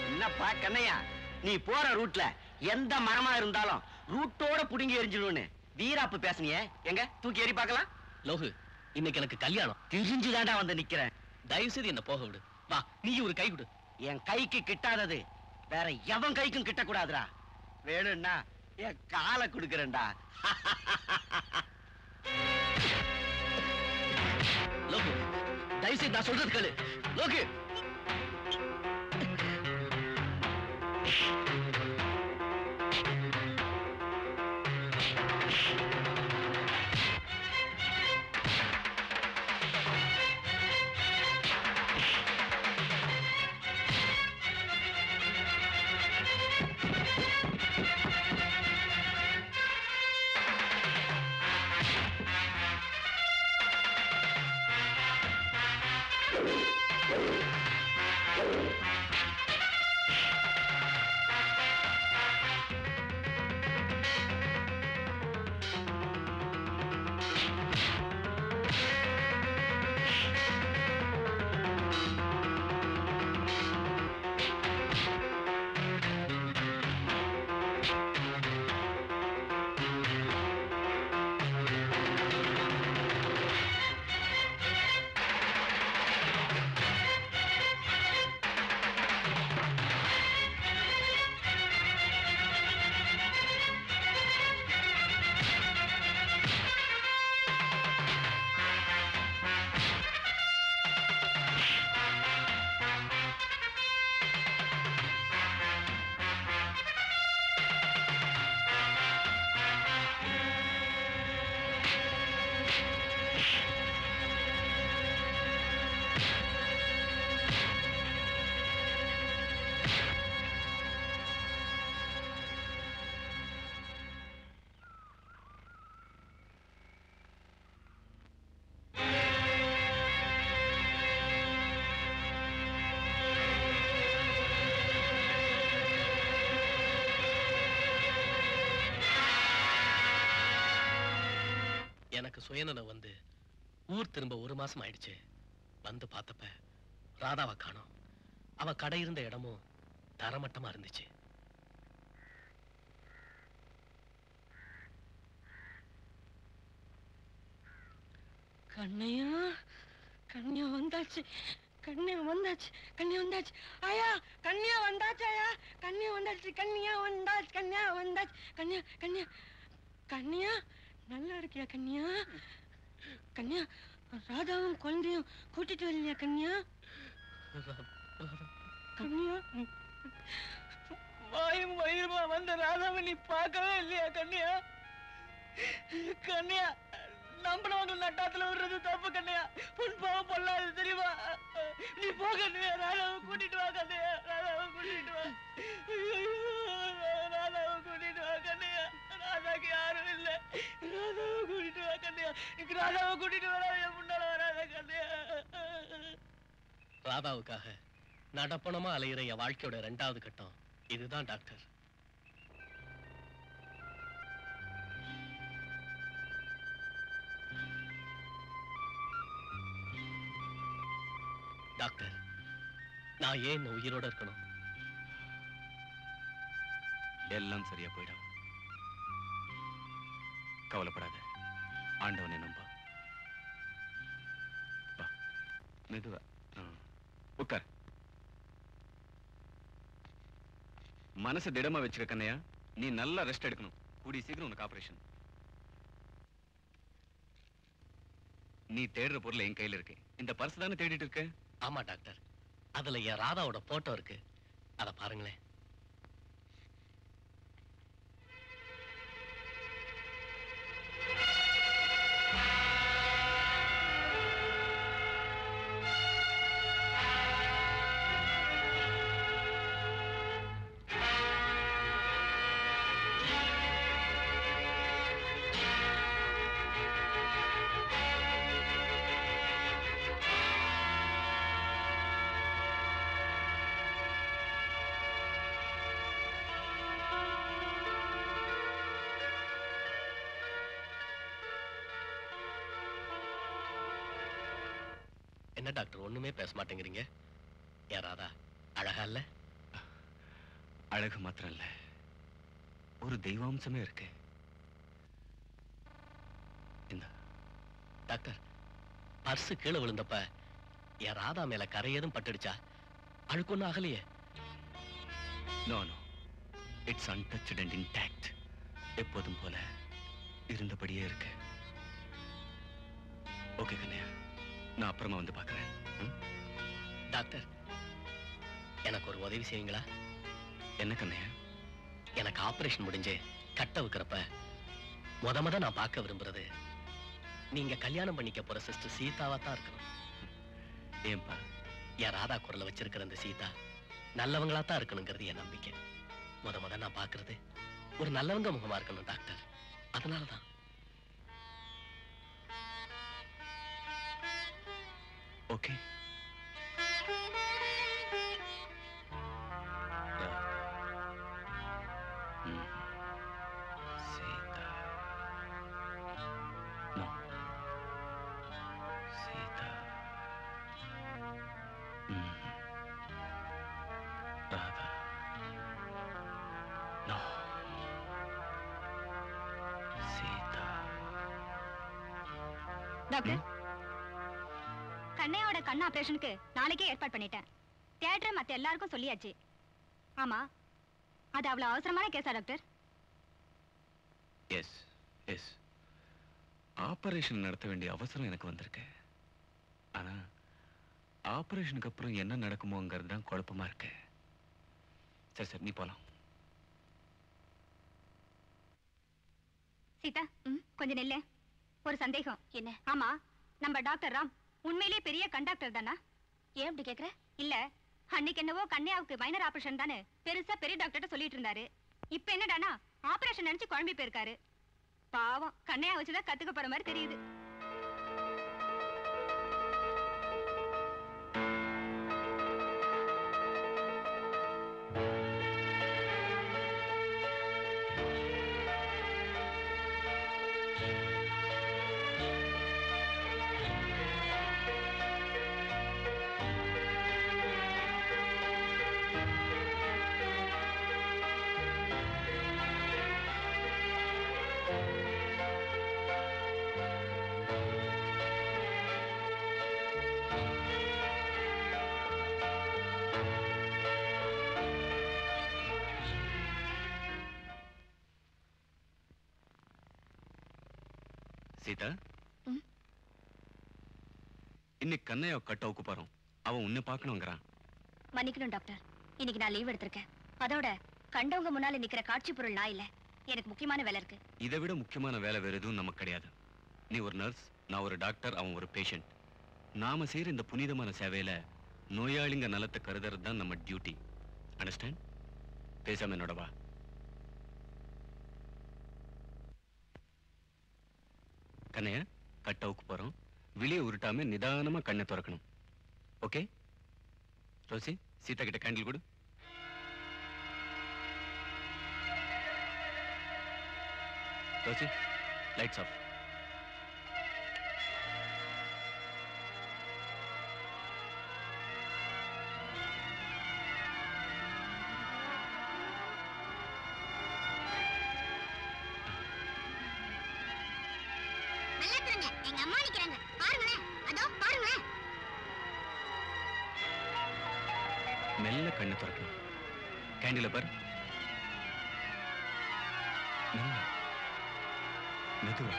என்னப்பா கண்ணையா, நீ போற ரூட்ல எந்த மரமா இருந்தாலும் ரூட்டோட புடுங்கி எரிஞ்சிடும்னு வீராப்பு பேசுனியே, எங்க தூக்கி எறி பார்க்கலாம். லோகு, இன்னைக்கு எனக்கு கல்யாணம். தெரிஞ்சுதாண்டா வந்து நிக்கிறேன். தயவு செய்து என்ன போக விடு. வா, நீ ஒரு கை கொடு. என் கைக்கு கிட்டாதது வேற எவன் கைக்கும் கிட்ட கூடாதுடா. வேணும்னா என் காலை கொடுக்கறேன்டா. லோகு, தயவு செய்து நான் சொல்றது கேளு. லோகு, எனக்கு சுயநலம் வந்து ஊர் திரும்ப 1 மாசம் ஆயிடுச்சு. வந்து பார்த்தப்ப ராதாவை காணோம். அவ கடை இருந்த இடமும் தரமட்டமா இருந்துச்சு. கண்ணையா, கண்ணியா வந்தாச்சு, கண்ணியா வந்தாச்சு, கண்ணியா வந்தாச்சு. ஆயா, கண்ணியா வந்தாச்சு. ஆயா, கண்ணியா வந்தாச்சு, கண்ணியா வந்தாச்சு, கண்ணியா வந்தாச்சு. கண்ணியா, கண்ணியா, கண்ணியா, நல்லா இருக்கியா கண்ணியா? கண்ணியா, ராதாவும் குழந்தையும் கூட்டிட்டு வரலையா கண்ணியா? கண்ணியா, வாயும் வயிறுமா வந்த ராதாவை நீ பார்க்கவே இல்லையா கண்ணியா? கண்ணியா, நம்பினவங்க நட்டாத்துல விடுறது தப்பு கண்ணியா. பொன் பாவம் பொல்லாது தெரியுமா? நீ போ கண்ணியா, ராதாவை கூட்டிட்டு வா கண்ணியா, ராதாவை கூட்டிட்டு வா. ராதாவை கூட்டிட்டு வா கண்ணியா, ராதாக்கு யாரும் இல்ல. ராதாவை கூட்டிட்டு வா கண்ணியா, ராதாவை கூட்டிட்டு வர என் முன்னால வராத கண்ணியா. ராதாவுக்காக நடப்பணமா அலையிற என் வாழ்க்கையோட 2வது கட்டம் இதுதான் டாக்டர். டாக்டர், நான் ஏன் இந்த உயிரோட இருக்கணும்? எல்லாம் சரியா போயிடும். கவலைப்படாத, ஆண்டவனை நம்பா. மெதுவா உட்கார். மனசு திடமா வச்சுக்க கண்ணையா. நீ நல்லா ரெஸ்ட் எடுக்கணும். கூடி சீக்கிரம் உனக்கு ஆபரேஷன். நீ தேடுற பொருள் என் கையில இருக்கு. இந்த பர்ஸ் தானே தேடிட்டு இருக்க? ஆமா டாக்டர், அதுல என் ராதாவோட போட்டோ இருக்கு. அத பாருங்களேன். என்ன டாக்டர் ஒண்ணுமே பேச மாட்டேங்கிறீங்க? யாராதா அழகா இல்ல? அழகு மாத்திரம் இல்ல, ஒரு தெய்வாம்சமே இருக்கு. இந்த டாக்டர், பர்ஸ் கீழே விழுந்தப்ப என் ராதா மேல கரையேதும் பட்டுடுச்சா? அழுக்கொன்னும் ஆகலையே? No no, it's untouched and intact. எப்போதும் போல இருந்தபடியே இருக்கு. ஓகே கண்ணையா, நான் அப்புறமா வந்து பார்க்கறேன். டாக்டர், எனக்கு ஒரு உதவி செய்வீங்களா? என்ன கண்ணையா? எனக்கு ஆபரேஷன் முடிஞ்சு கட்ட வைக்கிறப்ப முத நான் பார்க்க விரும்புறது நீங்க கல்யாணம் பண்ணிக்க போற சிஸ்டர் சீதாவா தான் இருக்கணும். ஏன்பா? என் ராதா குரலை வச்சிருக்கிற அந்த சீதா நல்லவங்களா தான் இருக்கணுங்கிறது என் நம்பிக்கை. முத நான் பார்க்கறது ஒரு நல்லவங்க முகமா இருக்கணும் டாக்டர். அதனாலதான். Okay. Sita. No. Sita. Radha. No. Sita. Doctor, கண்ணையோட கண் ஆபரேஷனுக்கு நாளைக்கே ஏற்பாடு பண்ணிட்டேன். தியேட்டர் மத்த எல்லாருக்கும் சொல்லியாச்சு. ஆமா, அது அவ்வளவு அவசரமான கேஸா டாக்டர்? எஸ் எஸ், ஆபரேஷன் நடத்த வேண்டிய அவசரம் எனக்கு வந்திருக்கு. ஆனா ஆபரேஷனுக்கு அப்புறம் என்ன நடக்குமோங்கிறது தான் குழப்பமா இருக்கு. சரி சரி, நீ போலாம். சீதா, கொஞ்சம் நில்ல. ஒரு சந்தேகம். என்ன? ஆமா, நம்ம டாக்டர் ராம் உண்மையிலேயே பெரிய கண்டாக்டர் தானா? ஏன் அப்படி கேக்குற? இல்ல, அன்னைக்கு என்னவோ கன்னியாவுக்கு மைனர் ஆபரேஷன் தானே பெருசா பெரிய டாக்டர்ட்ட சொல்லிட்டு இருந்தாரு. இப்ப என்னடானா ஆபரேஷன் நினைச்சு குழம்பி போயிருக்காரு. பாவம், கண்ணையா வச்சுதான் கத்துக்க போற மாதிரி தெரியுது. சீதா, இன்னைக்கு கண்ணையா கட்டவுக்கு போறோம். அவன் உன்னை பார்க்கணுங்கிறான். மன்னிக்கணும் டாக்டர், இன்னைக்கு நான் லீவ் எடுத்திருக்கேன். அதோட கண்டவங்க முன்னால நிக்கிற காட்சி பொருள் நான் இல்ல. எனக்கு முக்கியமான வேலை இருக்கு. இதை விட முக்கியமான வேலை வேற எதுவும் நமக்கு கிடையாது. நீ ஒரு நர்ஸ், நான் ஒரு டாக்டர், அவன் ஒரு பேஷண்ட். நாம செய்யற இந்த புனிதமான சேவையில நோயாளிங்க நலத்தை கருதுறது தான் நம்ம டியூட்டி. அண்டர்ஸ்டாண்ட்? பேசாம என்னோட வா. கண்ணையா, கட்டவுக்கு போறோம். வெளியே உருட்டாம நிதானமா கண்ணை திறக்கணும். ஓகே? ரோசி, சீதா கிட்ட கேண்டில் கொடு. Rosie, lights off. எங்க அம்மா நிக்கிறாங்க, பாருங்களேன். அதோ பாருங்களேன். மெல்ல கண்ணை திறக்கணும். கேண்டில பாரு. மெல்ல, மெதுவா.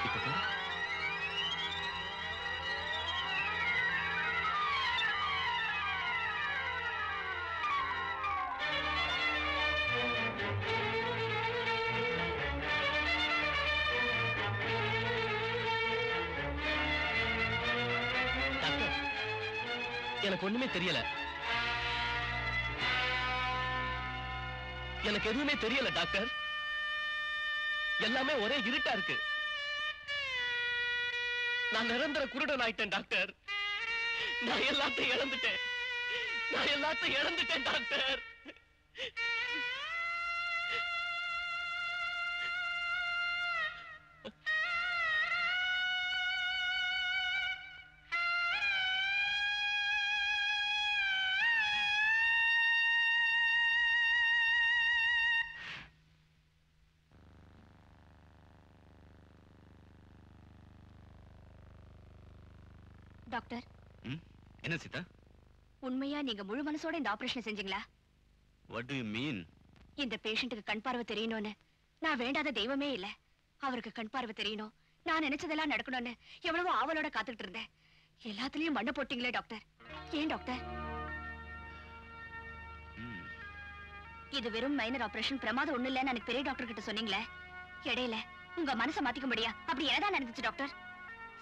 இப்ப பாரு. எனக்கு ஒண்ணுமே தெரியல. எனக்கு எதுவுமே தெரியல டாக்டர். எல்லாமே ஒரே இருட்டா இருக்கு. நான் நிரந்தர குருடன் ஆயிட்டேன் டாக்டர். நான் எல்லாத்தையும் இழந்துட்டேன். நான் எல்லாத்தையும் இழந்துட்டேன் டாக்டர். டாக்டர் என்ன சீதா? உண்மையா நீங்க முழு மனசோட இந்த ஆபரேஷன் செஞ்சீங்களா? What to you mean? இந்த பேஷண்ட்டுக்கு கண் பார்வை தெரியணும்னு நான் வேண்டாத தெய்வமே இல்ல. அவருக்கு கண் பார்வை தெரியணும், நான் நினைச்சதெல்லாம் நடக்கணும்னு எவ்வளவோ ஆவலோட காத்துட்டு இருந்தேன். எல்லாத்துலயும் மண்ணை போட்டீங்களே டாக்டர். ஏன் டாக்டர்? இது வெறும் மைனர் ஆபரேஷன், பிரமாதம் ஒண்ணு இல்லன்னு எனக்கு பெரிய டாக்டர் கிட்ட சொன்னீங்களே. இடையில உங்க மனசை மாத்திக்க முடியா? அப்படி என்னதான் நடந்துச்சு doctor?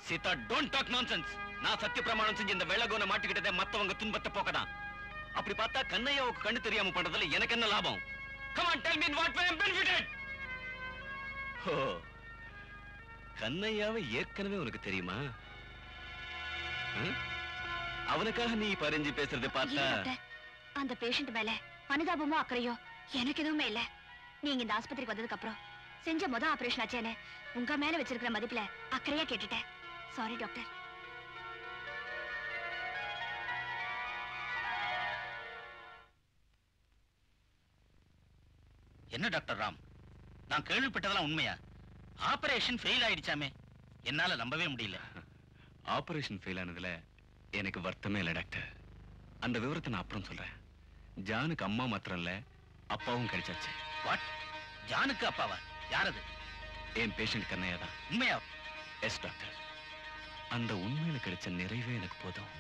Sita, don't talk nonsense. நான் சத்திய பிரமாணம் செஞ்சு இந்த வெள்ளகோனை மாட்டிக்கிட்டதே மத்தவங்க துன்பத்தை போக்கதான். அப்படி பார்த்தா கண்ணையாவுக்கு கண்ணு தெரியாம பண்றதுல எனக்கு என்ன லாபம்? Come on, tell me in what way I'm benefited. ஓ, கண்ணையாவை ஏற்கனவே உனக்கு தெரியுமா? அவனுக்காக நீ பறிஞ்சு பேசுறதை பார்த்தா அந்த பேஷண்ட் மேல அனுதாபமோ அக்கறையோ எனக்கு எதுவுமே இல்ல. நீங்க இந்த ஆஸ்பத்திரிக்கு வந்ததுக்கு அப்புறம் செஞ்ச முத ஆபரேஷன் ஆச்சேன்னு உங்க மேல வச்சிருக்கிற மதிப்புல அக்கறையா கேட்டுட்டேன். Sorry doctor. என்ன டாக்டர் ராம், நான் கேள்விப்பட்டதெல்லாம் உண்மையா? ஆபரேஷன் ஃபெயில் ஆயிடுச்சாமே, என்னால நம்பவே முடியல. ஆபரேஷன் ஃபெயில் ஆனதுல எனக்கு வருத்தமே இல்ல டாக்டர். அந்த விவரத்தை நான் அப்புறம் சொல்றேன். ஜானுக்கு அம்மா மாத்திரம் இல்ல, அப்பாவும் கிடைச்சாச்சு. வாட்? ஜானுக்கு அப்பாவா? யாரது? என் பேஷண்ட் கண்ணையா தான். உண்மையா? Yes doctor. அந்த உண்மையில கிடைச்ச நிறைவே எனக்கு போதும்.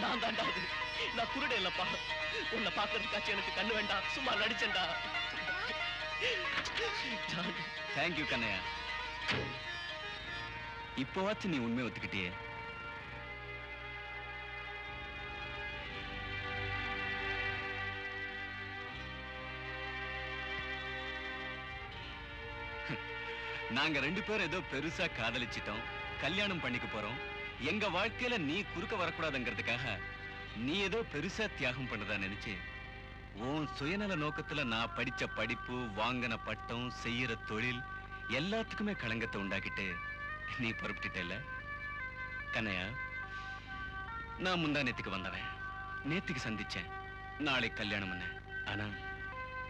நான் தாண்டா அது. நான் குருடே இல்லப்பா. உன்னை பாக்குறதுக்காச்சும் எனக்கு கண்ணு வேண்டாம், சும்மா நடிச்சேன்டா. தேங்க்யூ கண்ணையா. இப்போவாச்சும் நீ உண்மை ஒத்துக்கிட்டியே. நாங்க ரெண்டு பேரும் ஏதோ பெருசா காதலிச்சிட்டோம், கல்யாணம் பண்ணிக்க போறோம். எங்க வாழ்க்கையில நீ குறுக்க வரக்கூடாதுங்கிறதுக்காக நீ ஏதோ பெருசா தியாகம் பண்ணதா நினைச்சு உன் சுயநல நோக்கத்துல நான் படிச்ச படிப்பு, வாங்கின பட்டம், செய்யற தொழில் எல்லாத்துக்குமே களங்கத்தை உண்டாக்கிட்டு நீ புறப்பட்டுட்டல. கண்ணையா, நான் முந்தா நேத்துக்கு வந்தவன், நேத்துக்கு சந்திச்சேன், நாளை கல்யாணம் பண்ண. ஆனா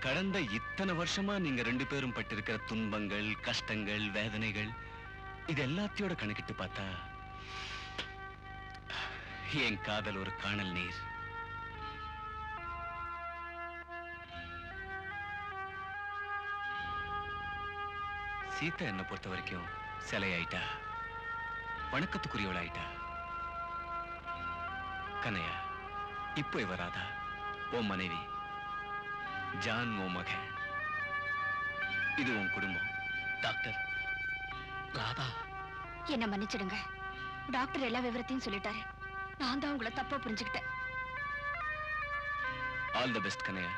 கடந்த இத்தனை வருஷமா நீங்க ரெண்டு பேரும் பட்டிருக்கிற துன்பங்கள், கஷ்டங்கள், வேதனைகள் இது எல்லாத்தையோட கணக்கிட்டு பார்த்தா என் காதல் ஒரு காணல் நீர். சீதா என்னை பொறுத்த வரைக்கும் சிலையாயிட்டா, வணக்கத்துக்குரியவளாயிட்டா. கண்ணையா, இப்போ இவ ராதா உன் மனைவி, ஜான் உன் மகன், இது உன் குடும்பம். டாக்டர், ராதா என்ன மன்னிச்சிடுங்க. டாக்டர் எல்லா விவரத்தையும் சொல்லிட்டாரு. நான் தான் உங்களை தப்பா புரிஞ்சுக்கிட்டேன். All the best Kannaiya.